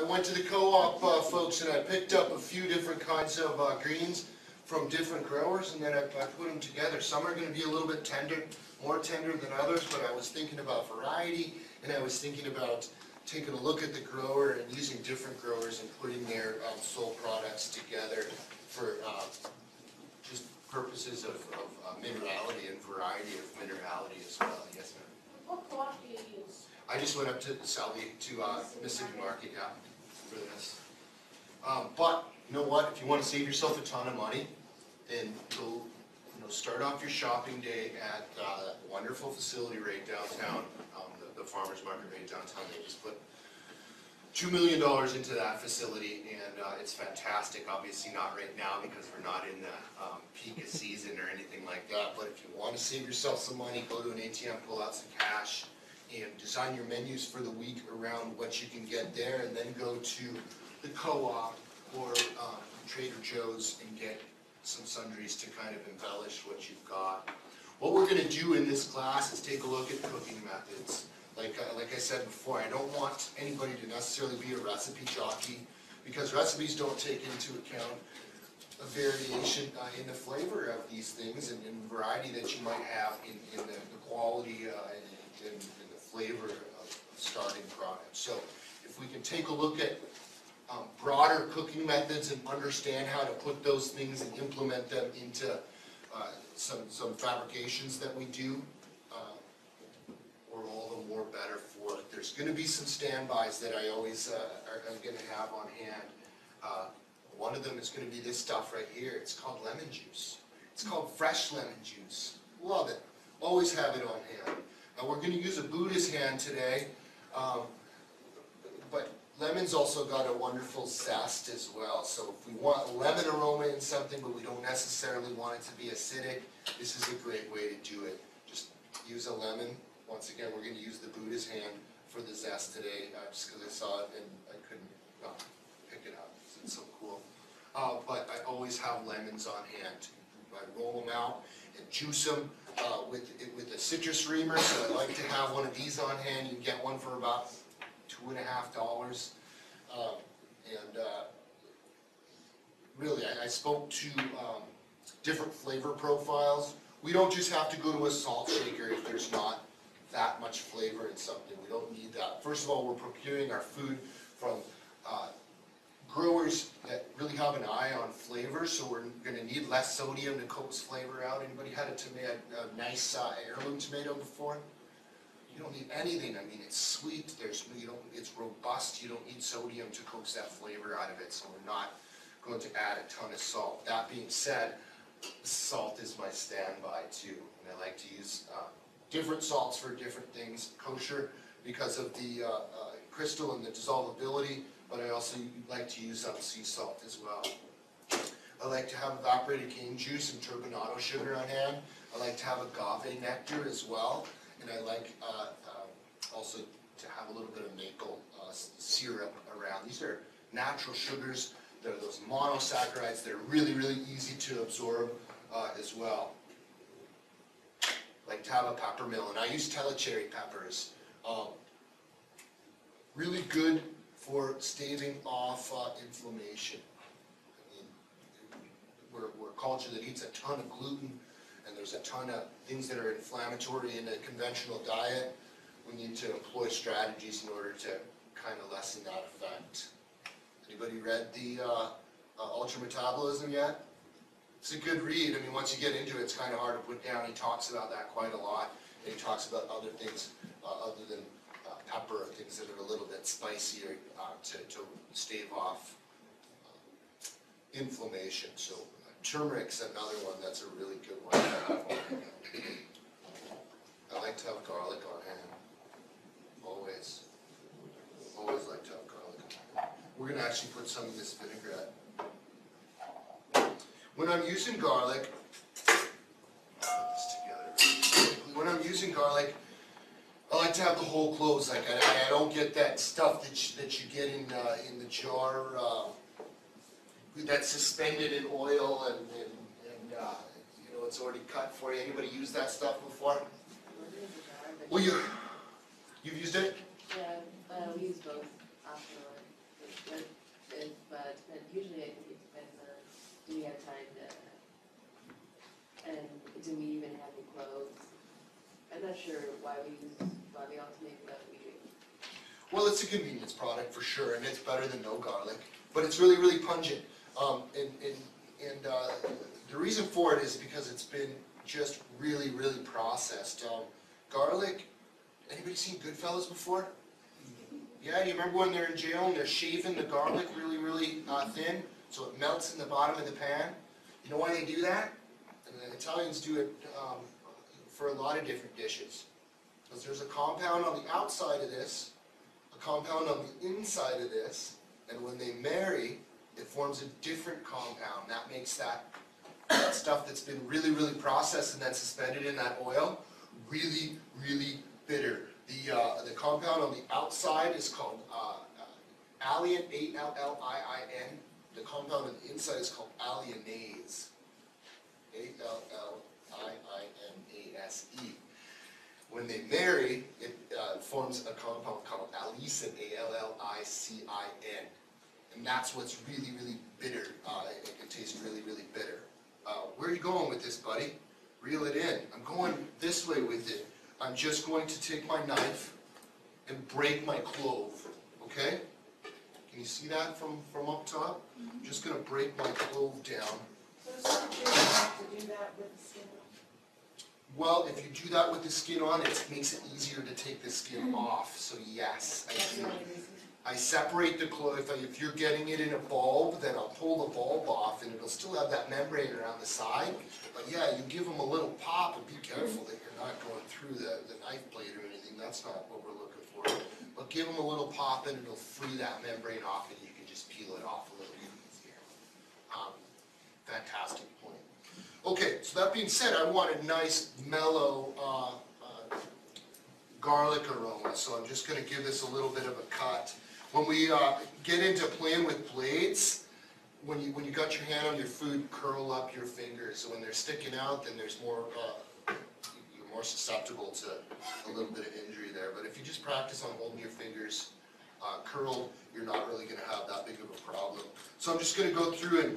went to the co-op, folks, and I picked up a few different kinds of greens from different growers, and then I put them together. Some are going to be a little bit tender, more tender than others, but I was thinking about variety, and I was thinking about taking a look at the grower and using different growers and putting their soil products together for just purposes of minerality and variety of minerality as well. Yes, ma'am. What co-op do you use? I just went up to Mississippi Market, yeah, for this. But you know what? If you want to save yourself a ton of money, then go, start off your shopping day at that wonderful facility right downtown, the farmers market right downtown. They just put $2 million into that facility, and it's fantastic. Obviously not right now because we're not in the peak of season or anything like that. But if you want to save yourself some money, go to an ATM, pull out some cash, and design your menus for the week around what you can get there, and then go to the co-op or Trader Joe's and get some sundries to kind of embellish what you've got. What we're going to do in this class is take a look at cooking methods. Like I said before, I don't want anybody to necessarily be a recipe jockey, because recipes don't take into account a variation in the flavor of these things and variety that you might have in the quality and the flavor of starting products. So if we can take a look at broader cooking methods and understand how to put those things and implement them into some fabrications that we do, we're all the more better for it. There's going to be some standbys that I always am going to have on hand. One of them is going to be this stuff right here. It's called lemon juice. It's called fresh lemon juice. Love it. Always have it on hand. Now we're going to use a Buddha's hand today, but lemon's also got a wonderful zest as well. So if we want lemon aroma in something, but we don't necessarily want it to be acidic, this is a great way to do it. Just use a lemon. Once again, we're going to use the Buddha's hand for the zest today, just because I saw it and I couldn't pick it up. It's so cool. But I always have lemons on hand. I roll them out and juice them with a citrus reamer. So I like to have one of these on hand. You can get one for about $2.50. Really, I spoke to different flavor profiles. We don't just have to go to a salt shaker if there's not that much flavor in something. We don't need that. First of all, we're procuring our food from growers that really have an eye on flavor, so we're going to need less sodium to coax flavor out. Anybody had a nice heirloom tomato before? You don't need anything. I mean, it's sweet. It's robust. You don't need sodium to coax that flavor out of it. So we're not going to add a ton of salt. That being said, salt is my standby too, and I like to use different salts for different things. Kosher because of the crystal and the dissolvability, but I also like to use sea salt as well. I like to have evaporated cane juice and turbinado sugar on hand. I like to have agave nectar as well. And I like also to have a little bit of maple syrup around. These are natural sugars. They're those monosaccharides. They're really, really easy to absorb as well. I like to have a pepper mill, and I use telecherry peppers. Really good for staving off inflammation. I mean, we're a culture that eats a ton of gluten, and there's a ton of things that are inflammatory in a conventional diet. We need to employ strategies in order to kind of lessen that effect. Anybody read the Ultra Metabolism yet? It's a good read. I mean, once you get into it, it's kind of hard to put down. He talks about that quite a lot, and he talks about other things other than pepper, things that are a little bit spicier to stave off inflammation. So turmeric's another one that's a really good one to have on hand. I like to have garlic on hand. Always. Always like to have garlic on hand. We're going to actually put some of this vinaigrette. When I'm using garlic, put this together. When I'm using garlic, I like to have the whole cloves. Like I don't get that stuff that you get in the jar that's suspended in oil and it's already cut for you. Anybody used that stuff before? Well, you've used it? Yeah, we use both afterward. but usually I think it depends on, do we have time to, and do we even have any clothes? I'm not sure why we alternate, but we do. Well, it's a convenience product for sure, and it's better than no garlic, but it's really, really pungent. The reason for it is because it's been just really, really processed. Garlic, anybody seen Goodfellas before? Yeah, you remember when they're in jail and they're shaving the garlic really, really thin, so it melts in the bottom of the pan? You know why they do that? And the Italians do it for a lot of different dishes. Because there's a compound on the outside of this, a compound on the inside of this, and when they marry, it forms a different compound. That makes that stuff that's been really, really processed and then suspended in that oil really, really bitter. The compound on the outside is called alliin, A-L-L-I-I-N. The compound on the inside is called alliinase, A-L-L-I-I-N-A-S-E. When they marry, it forms a compound called allicin, A-L-L-I-C-I-N. And that's what's really, really bitter. It can taste really, really bitter. Where are you going with this, buddy? Reel it in. I'm going this way with it. I'm just going to take my knife and break my clove, okay? Can you see that from up top? I'm just going to break my clove down. So it's not good enough to do that with the skin on? Well, if you do that with the skin on, it makes it easier to take the skin off. So yes, I do. I separate the clove. If you're getting it in a bulb, then I'll pull the bulb off and it'll still have that membrane around the side. But yeah, you give them a little pop and be careful that you're not going through the knife blade or anything. That's not what we're looking for. But give them a little pop and it'll free that membrane off and you can just peel it off a little bit easier. Fantastic point. Okay, so that being said, I want a nice mellow garlic aroma. So I'm just going to give this a little bit of a cut. When we get into playing with blades, when you got your hand on your food, curl up your fingers. So when they're sticking out, then there's more, you're more susceptible to a little bit of injury there. But if you just practice on holding your fingers curled, you're not really going to have that big of a problem. So I'm just going to go through and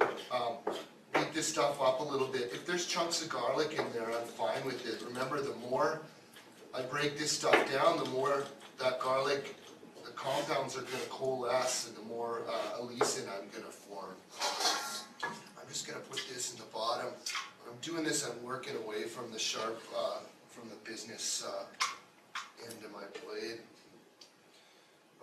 beat this stuff up a little bit. If there's chunks of garlic in there, I'm fine with it. Remember, the more I break this stuff down, the more that garlic, the compounds are going to coalesce and the more allicin I'm going to form. I'm just going to put this in the bottom. When I'm doing this, I'm working away from the sharp, from the business end of my blade.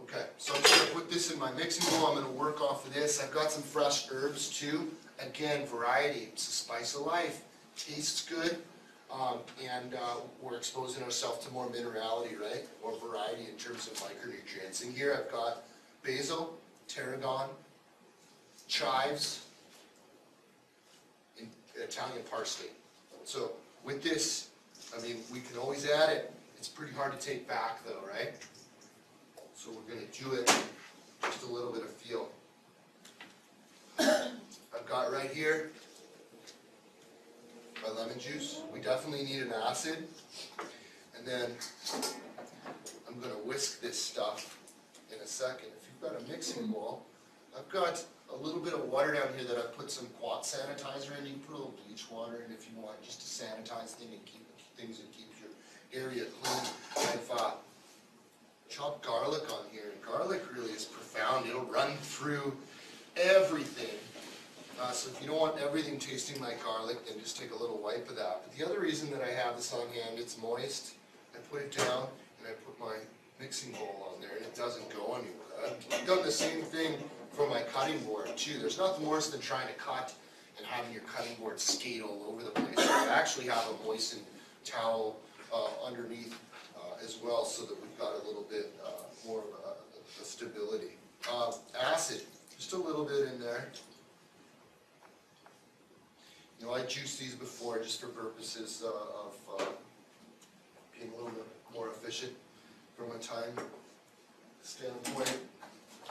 Okay, so I'm just going to put this in my mixing bowl. I'm going to work off of this. I've got some fresh herbs too. Again, variety. It's a spice of life. Tastes good. We're exposing ourselves to more minerality, right? More variety in terms of micronutrients. And here I've got basil, tarragon, chives, and Italian parsley. So with this, I mean, we can always add it. It's pretty hard to take back though, right? So we're going to do it just a little bit of feel. I've got right here my lemon juice. We definitely need an acid. And then I'm going to whisk this stuff in a second. If you've got a mixing bowl, I've got a little bit of water down here that I've put some quat sanitizer in. You can put a little bleach water in if you want, just to sanitize things and keep your area clean. I've chopped garlic on here, and garlic really is profound. It'll run through everything. So if you don't want everything tasting like garlic, then just take a little wipe of that. But the other reason that I have this on hand, it's moist. I put it down and I put my mixing bowl on there and it doesn't go anywhere. I've done the same thing for my cutting board too. There's nothing worse than trying to cut and having your cutting board skate all over the place. I actually have a moistened towel underneath as well, so that we've got a little bit more of a stability. Acid, just a little bit in there. You know, I juiced these before just for purposes of being a little bit more efficient from a time standpoint,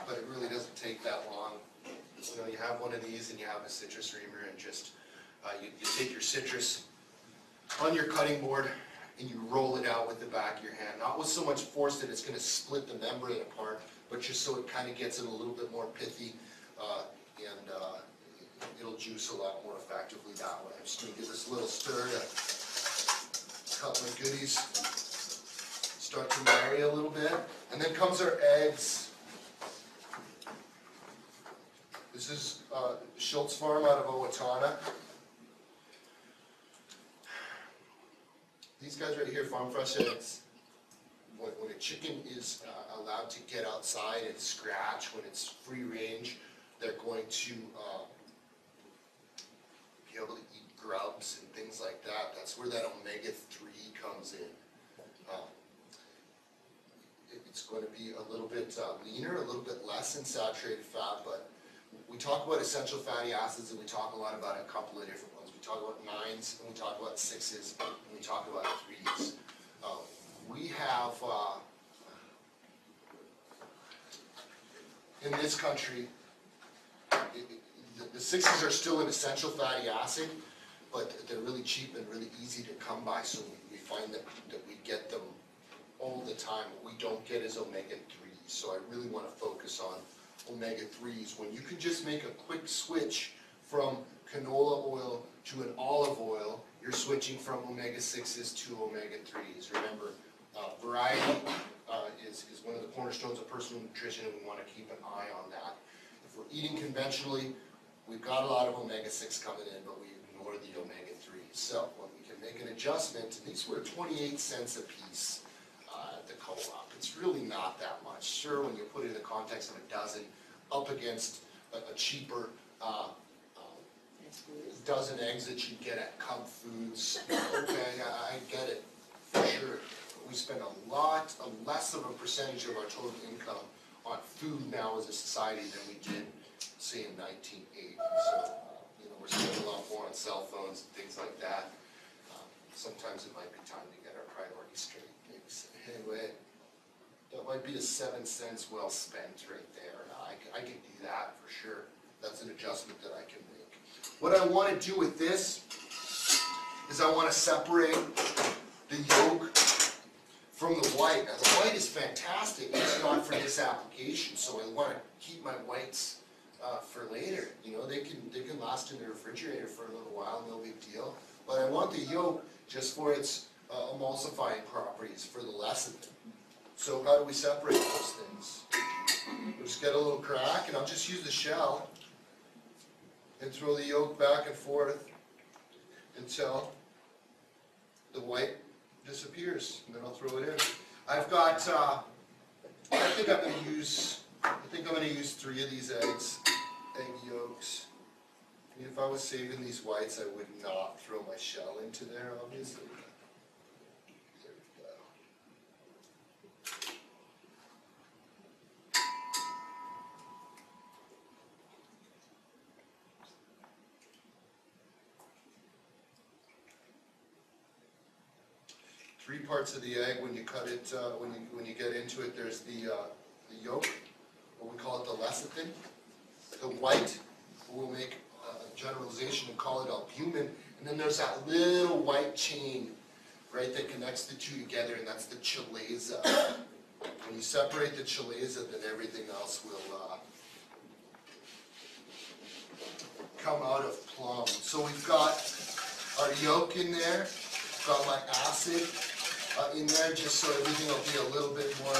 but it really doesn't take that long. You know, you have one of these and you have a citrus reamer and just, you take your citrus on your cutting board and you roll it out with the back of your hand. Not with so much force that it's going to split the membrane apart, but but just so it kind of gets it a little bit more pithy, and it'll juice a lot more effectively that way. I'm just going to give this a little stir to cut my goodies, start to marry a little bit, and then comes our eggs. This is Schultz Farm out of Owatonna. These guys right here, farm fresh eggs. When a chicken is allowed to get outside and scratch, when it's free range, they're going to be able to eat grubs and things like that. That's where that omega-3 comes in. It's going to be a little bit leaner, a little bit less in saturated fat, but we talk about essential fatty acids, and we talk a lot about a couple of different ones. We talk about 9s, and we talk about 6s, and we talk about 3s. We have, in this country, the 6s are still an essential fatty acid, but they're really cheap and really easy to come by, so we find that we get them all the time. What we don't get is omega-3s, so I really want to focus on omega-3s. When you can just make a quick switch from canola oil to an olive oil, you're switching from omega-6s to omega-3s. Remember, variety is one of the cornerstones of personal nutrition, and we want to keep an eye on that. If we're eating conventionally, we've got a lot of omega-6 coming in, but we ignore the omega-3s. So when we can make an adjustment, and these were 28 cents a piece at the co-op. It's really not that much. Sure, when you put it in the context of a dozen, up against a cheaper dozen eggs that you get at Cub Foods. Okay, I get it, for sure. But we spend less of a percentage of our total income on food now as a society than we did, say, in 1980. So, we're spending a lot more on cell phones and things like that. Sometimes it might be time to get our priorities straight. Maybe say, anyway, that might be a 7 cents well spent right there. I can do that for sure. That's an adjustment that I can make. What I want to do with this is I want to separate the yolk from the white. Now the white is fantastic, it's not for this application, so I want to keep my whites for later. They can last in the refrigerator for a little while, no big deal. But I want the yolk just for its emulsifying properties, for the lecithin. So how do we separate those things? We'll just get a little crack, and I'll just use the shell and throw the yolk back and forth until the white disappears, and then I'll throw it in. I've got, I think I'm going to use 3 of these egg yolks. I mean, if I was saving these whites, I would not throw my shell into there, obviously. There we go. Three parts of the egg. When you cut it, when you get into it, there's the yolk, or we call it the lecithin. The white, we'll make a generalization and call it albumin, and then there's that little white chain, right, that connects the two together, and that's the chalaza. When you separate the chalaza, then everything else will come out of plum. So we've got our yolk in there, got my acid in there, just so everything will be a little bit more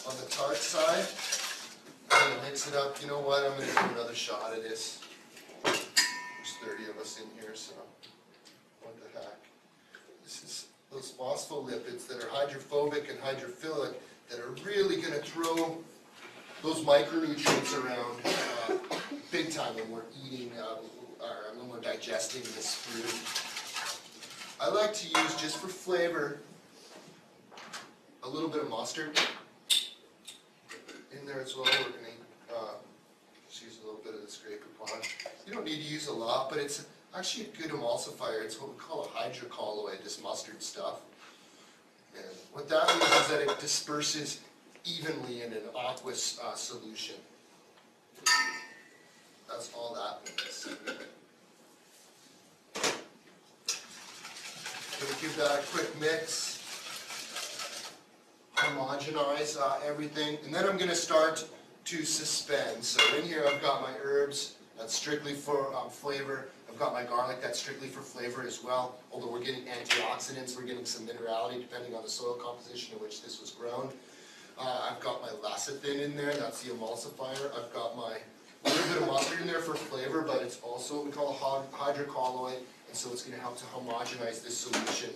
on the tart side. I'm going to mix it up. You know what? I'm going to do another shot of this. There's 30 of us in here, so what the heck. This is those phospholipids that are hydrophobic and hydrophilic that are really going to throw those micronutrients around big time when we're eating, or when we're digesting this food. I like to use, just for flavor, a little bit of mustard in there as well. We're going to just use a little bit of this Grey Poupon. You don't need to use a lot, but it's actually a good emulsifier. It's what we call a hydrocolloid, this mustard stuff. And what that means is that it disperses evenly in an aqueous solution. That's all that means. Going to give that a quick mix. homogenize everything. And then I'm going to start to suspend. So in here I've got my herbs, that's strictly for flavor. I've got my garlic, that's strictly for flavor as well. Although we're getting antioxidants, we're getting some minerality depending on the soil composition in which this was grown. I've got my lecithin in there, that's the emulsifier. I've got my little bit of mustard in there for flavor, but it's also what we call a hydrocolloid, and so it's going to help to homogenize this solution.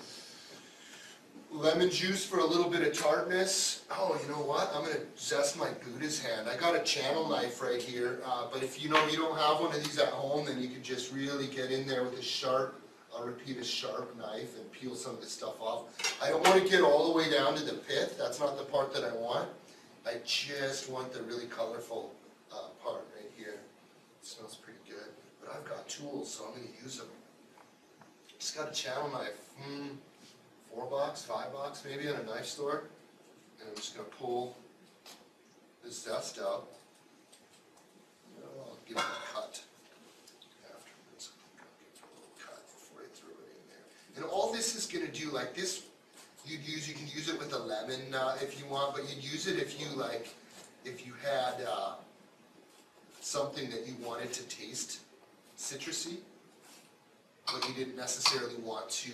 Lemon juice for a little bit of tartness. Oh, you know what? I'm going to zest my Buddha's hand. I got a channel knife right here, but if you don't have one of these at home, then you can just really get in there with a sharp, I'll repeat, a sharp knife and peel some of this stuff off. I don't want to get all the way down to the pith. That's not the part that I want. I just want the really colorful part right here. It smells pretty good. But I've got tools, so I'm going to use them. Just got a channel knife. $4, $5 maybe at a knife store. And I'm just going to pull the zest out. I'll give it a cut afterwards. Give it a little cut before I throw it in there. And all this is going to do, like this, you can use it with a lemon if you want, but you'd use it if you had something that you wanted to taste citrusy, but you didn't necessarily want to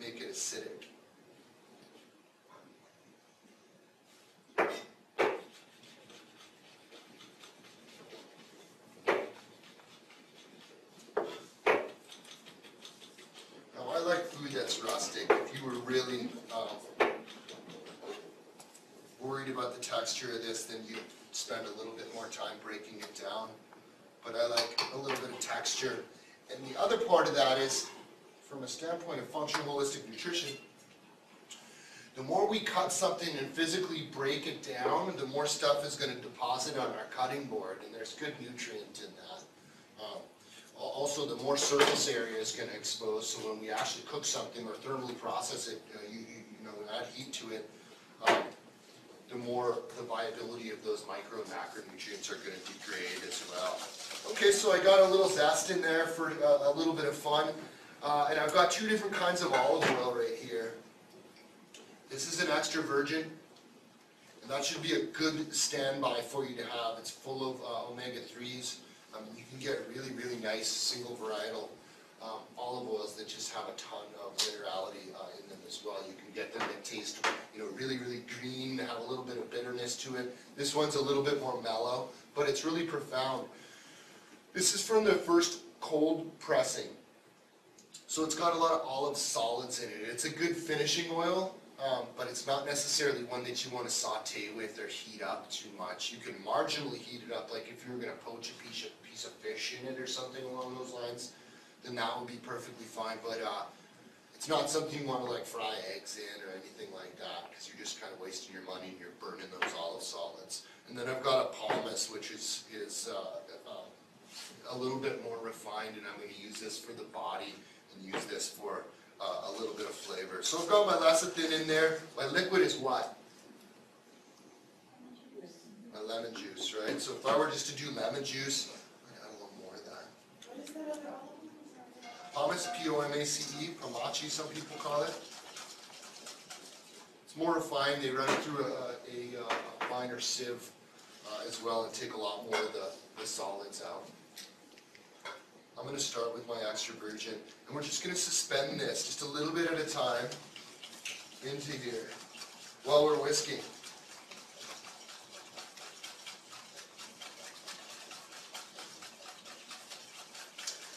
make it acidic. Now I like food that's rustic. If you were really worried about the texture of this, then you'd spend a little bit more time breaking it down. But I like a little bit of texture. And the other part of that is, from a standpoint of functional holistic nutrition, the more we cut something and physically break it down, the more stuff is going to deposit on our cutting board, and there's good nutrient in that. Also, the more surface area is going to expose, so when we actually cook something or thermally process it, add heat to it, the more the viability of those micro and macronutrients are going to degrade as well. Okay, so I got a little zest in there for a little bit of fun. And I've got two different kinds of olive oil right here. This is an extra virgin, and that should be a good standby for you to have. It's full of omega-3s. You can get really, really nice single varietal olive oils that just have a ton of minerality in them as well. You can get them that taste, really, really green, have a little bit of bitterness to it. This one's a little bit more mellow, but it's really profound. This is from the first cold pressing. So it's got a lot of olive solids in it. It's a good finishing oil, but it's not necessarily one that you want to saute with or heat up too much. You can marginally heat it up, like if you were going to poach a piece of fish in it or something along those lines, then that would be perfectly fine. But it's not something you want to like fry eggs in or anything like that, because you're just kind of wasting your money and you're burning those olive solids. And then I've got a pomace, which is a little bit more refined, and I'm going to use this for the body and use this for a little bit of flavor. So I've got my lecithin in there. My liquid is what? My lemon juice, right? So if I were just to do lemon juice, I got a little more of that. What is that other olive? Pomace, P-O-M-A-C-E, pomace some people call it. It's more refined. They run it through a finer sieve as well and take a lot more of the solids out. I'm going to start with my extra virgin, and we're just going to suspend this just a little bit at a time into here while we're whisking.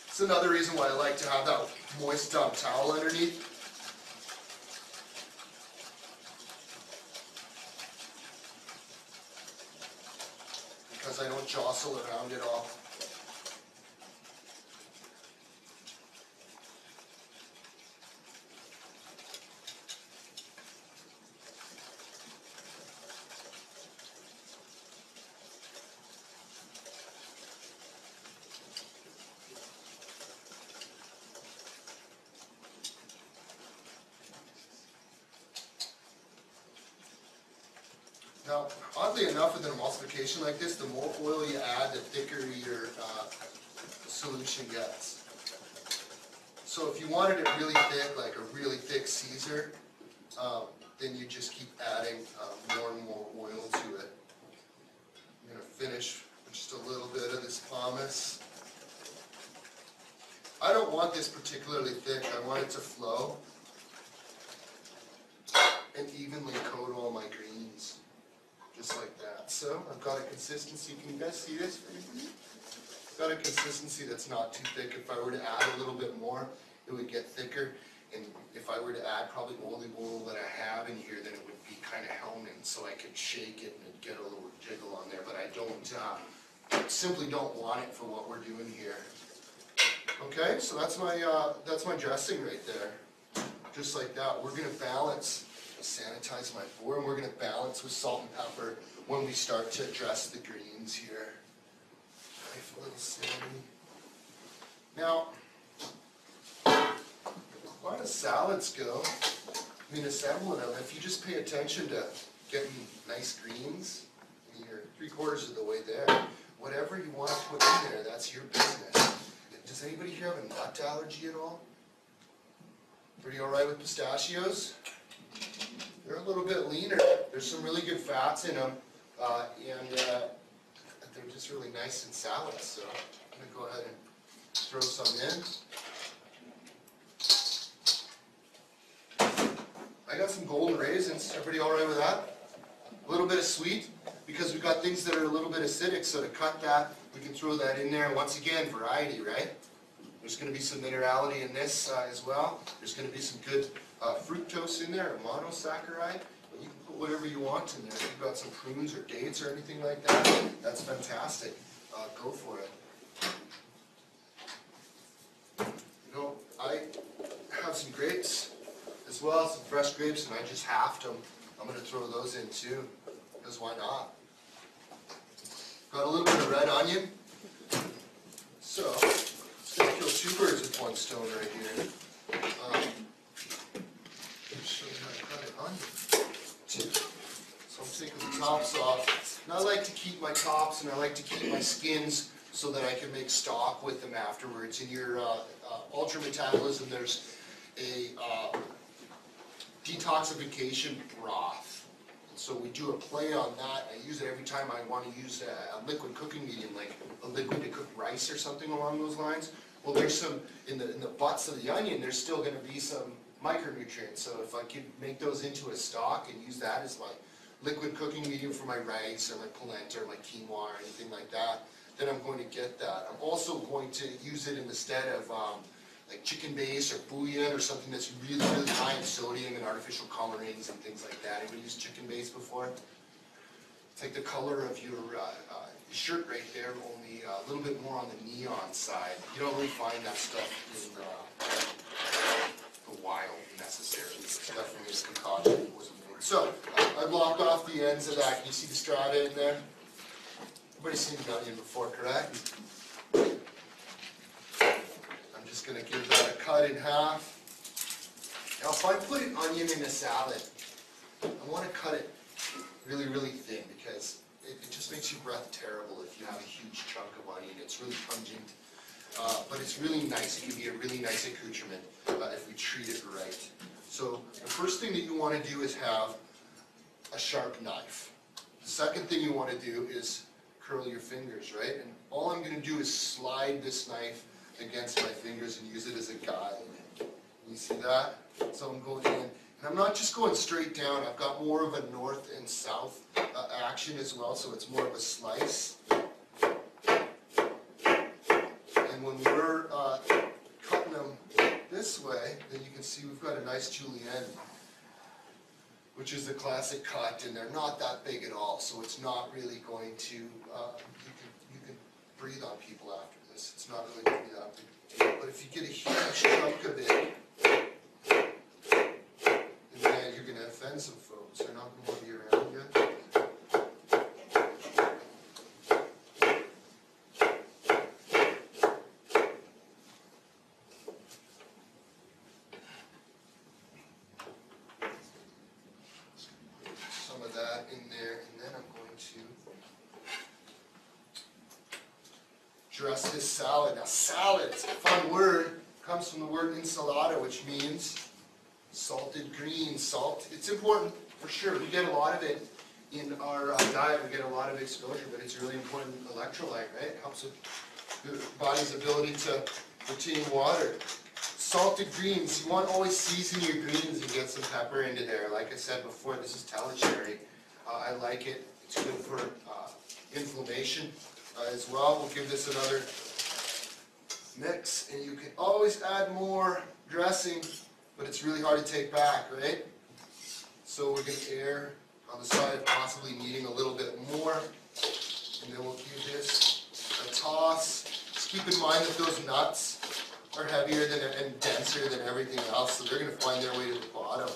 It's another reason why I like to have that moist towel underneath. Because I don't jostle around it all. Now, oddly enough, with an emulsification like this, the more oil you add, the thicker your solution gets. So if you wanted it really thick, like a really thick Caesar, then you just keep adding more and more oil to it. I'm going to finish with just a little bit of this pomace. I don't want this particularly thick. I want it to flow and evenly coat all my greens, just like that. So I've got a consistency. Can you guys see this? I've got a consistency that's not too thick. If I were to add a little bit more, it would get thicker. And if I were to add probably olive oil that I have in here, then it would be kind of helming, so I could shake it and it'd get a little jiggle on there. But I don't, simply don't want it for what we're doing here. Okay, so that's my dressing right there. Just like that. We're going to balance, sanitize my board, and we're going to balance with salt and pepper when we start to dress the greens here. Knife a little sandy. Now, a lot of salads go. I mean, assembling them, if you just pay attention to getting nice greens, and you're 3/4 of the way there, whatever you want to put in there, that's your business. Does anybody here have a nut allergy at all? Pretty alright with pistachios? They're a little bit leaner. There's some really good fats in them, and they're just really nice in salads, so I'm going to go ahead and throw some in. I got some golden raisins. Everybody all right with that? A little bit of sweet, because we've got things that are a little bit acidic, so to cut that, we can throw that in there. Once again, variety, right? There's going to be some minerality in this as well. There's going to be some good fructose in there, a monosaccharide. But you can put whatever you want in there. If you've got some prunes or dates or anything like that, that's fantastic. Go for it. You know, I have some grapes as well, some fresh grapes, and I just halved them. I'm going to throw those in too, because why not? Got a little bit of red onion. So, let's going to kill 2 birds with 1 stone right here. Show you how to cut an onion too. So I'm taking the tops off. And I like to keep my tops and I like to keep my skins so that I can make stock with them afterwards. In your ultra metabolism, there's a detoxification broth. So we do a play on that. I use it every time I want to use a liquid cooking medium, like a liquid to cook rice or something along those lines. Well, there's some, in the butts of the onion, there's still going to be some micronutrients. So if I could make those into a stock and use that as my liquid cooking medium for my rice or my polenta or my quinoa or anything like that, then I'm going to get that. I'm also going to use it instead of like chicken base or bouillon or something that's really, really high in sodium and artificial colorings and things like that. Anybody used chicken base before? It's like the color of your shirt right there, only a little bit more on the neon side. You don't really find that stuff in the wild necessarily. It's definitely a concoction that wasn't made. So, I blocked off the ends of that. Can you see the strata in there? Everybody's seen the onion before, correct? I'm just going to give that a cut in half. Now, if I put an onion in a salad, I want to cut it really, really thin because it just makes your breath terrible if you have a huge chunk of onion. It's really pungent, but it's really nice. It can be a really nice accoutrement if we treat it right. So the first thing that you want to do is have a sharp knife. The second thing you want to do is curl your fingers, right? And all I'm going to do is slide this knife against my fingers and use it as a guide. You see that? So I'm going in. And I'm not just going straight down. I've got more of a north and south action as well, so it's more of a slice. And when we're cutting them this way, then you can see we've got a nice julienne, which is the classic cut, and they're not that big at all, so it's not really going to, you can breathe on people after this. It's not really going to be that big. But if you get a huge chunk of it, then you're going to offend some folks. They're not going to want to be around you. Some of that in there, and then I'm going to dress this salad. Now, salad, it's a fun word, comes from the word ensalada, which means Salted greens, salt, it's important for sure. We get a lot of it in our diet, we get a lot of exposure, but it's a really important electrolyte, right? It helps with the body's ability to retain water. Salted greens, you want to always season your greens and get some pepper into there. Like I said before, this is telecherry. I like it. It's good for inflammation as well. We'll give this another mix, and you can always add more dressing, but it's really hard to take back, right? So we're going to err on the side of possibly needing a little bit more, and then we'll give this a toss. Just keep in mind that those nuts are heavier than and denser than everything else, so they're going to find their way to the bottom.